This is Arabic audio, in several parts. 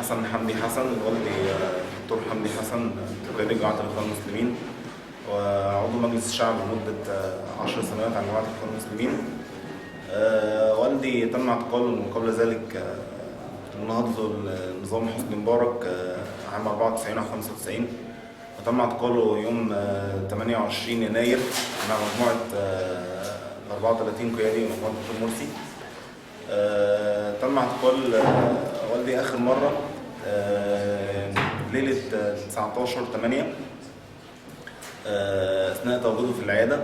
حسن حمدي حسن، والدي دكتور حمدي حسن قيادي جماعة الإخوان المسلمين وعضو مجلس الشعب لمدة 10 سنوات عن جماعة الإخوان المسلمين. والدي تم اعتقاله من قبل ذلك نهضة النظام حسني مبارك عام 94 أو 95، وتم اعتقاله يوم 28 يناير مع مجموعة 34 قيادي من مجموعة الدكتور مرسي. تم اعتقال والدي آخر مرة ليلة 19/8 أثناء تواجده في العيادة.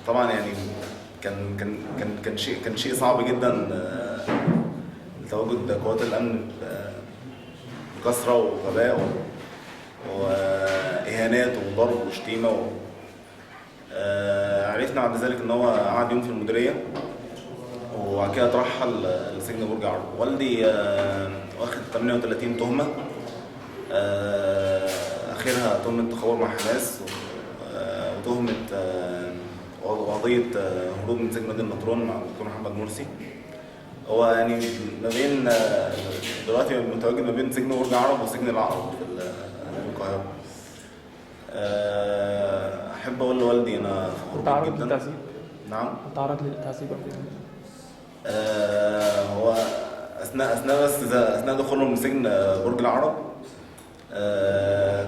طبعا يعني كان شيء صعب جدا تواجد قوات الأمن بكثرة وغباء وإهانات وضرب وشتيمة عرفنا بعد ذلك ان هو قعد يوم في المديريه وبعد كده اترحل لسجن برج عرب. والدي واخد 38 تهمه، اخرها تهمه تخابر مع حماس وتهمه وقضيه هروب من سجن نادي النطرون مع الدكتور محمد مرسي. هو يعني ما بين دلوقتي متواجد ما بين سجن برج عرب وسجن العقرب في القاهره. احب اقول لوالدي انا فخور تعرض جدا. للتعذيب؟ نعم. تعرض للتعذيب قبل كده؟ هو اثناء دخوله من سجن برج العرب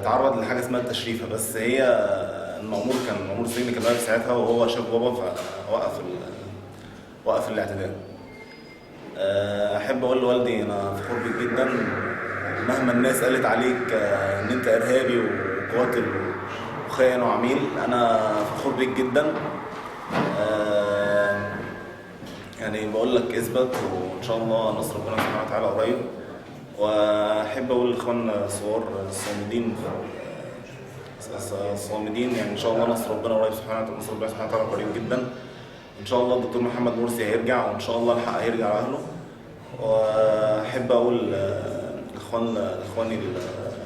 تعرض لحاجه اسمها التشريفه، بس هي المأمور السجن كان واقف ساعتها وهو شاف بابا فوقف الاعتداء. احب اقول لوالدي انا فخور بيك جدا، مهما الناس قالت عليك ان انت ارهابي وقاتل وخائن وعميل، انا فخور بيك جدا. يعني بقول لك اثبت وان شاء الله نصر ربنا سبحانه وتعالى قريب. واحب اقول لاخواننا الثوار الصامدين يعني ان شاء الله نصر ربنا قريب نصر ربنا سبحانه وتعالى قريب جدا. ان شاء الله الدكتور محمد مرسي هيرجع وان شاء الله الحق هيرجع لاهله. واحب اقول لاخواني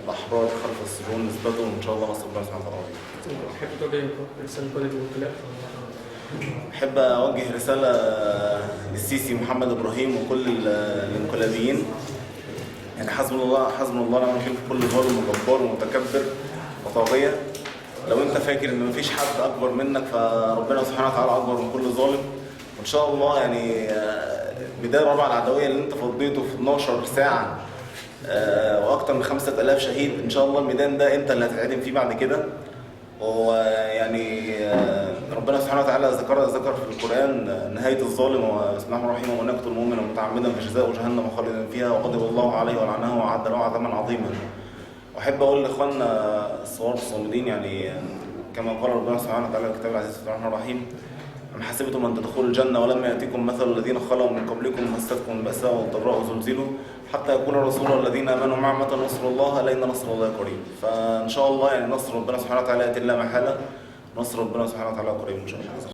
الاحرار خلف السجون اثبتوا وان شاء الله نصر ربنا سبحانه وتعالى قريب. تحب توجه رسالة لقادة الوكلاء؟ أحب أوجه رسالة للسيسي محمد إبراهيم وكل الانقلابيين، يعني حسبنا الله ونعم الوكيل في كل ظالم وجبار ومتكبر وطاغية. لو أنت فاكر إن مفيش حد أكبر منك فربنا سبحانه وتعالى أكبر من كل ظالم. وإن شاء الله يعني بداية رابعة العدوية اللي أنت فضيته في 12 ساعة وأكتر من 5000 شهيد، إن شاء الله الميدان ده أنت اللي هتتعدم فيه بعد كده. ويعني ربنا سبحانه وتعالى ذكر في القرآن نهاية الظالم وبسم الله الرحمن الرحيم ومن يقتل مؤمنا متعمدا فجزاؤه جهنم خالدا فيها وغضب الله عليه ولعنه وأعد له عذابا عظيما. وأحب أقول لإخواننا الثوار الصامدين يعني كما قال ربنا سبحانه وتعالى في الكتاب العزيز بسم الله الرحمن الرحيم: أم حسبتم أن تدخلوا الجنة ولما يأتيكم مثل الذين خلوا من قبلكم مستهم البأساء والضراء وزلزلوا حتى يقول الرسول والذين آمنوا معه متى نصر الله ألا إن نصر الله قريب. فإن شاء الله يعني نصر ربنا سبحانه وتعالى يأتي لا محالة، نصر ربنا سبحانه وتعالى قريب إن شاء الله.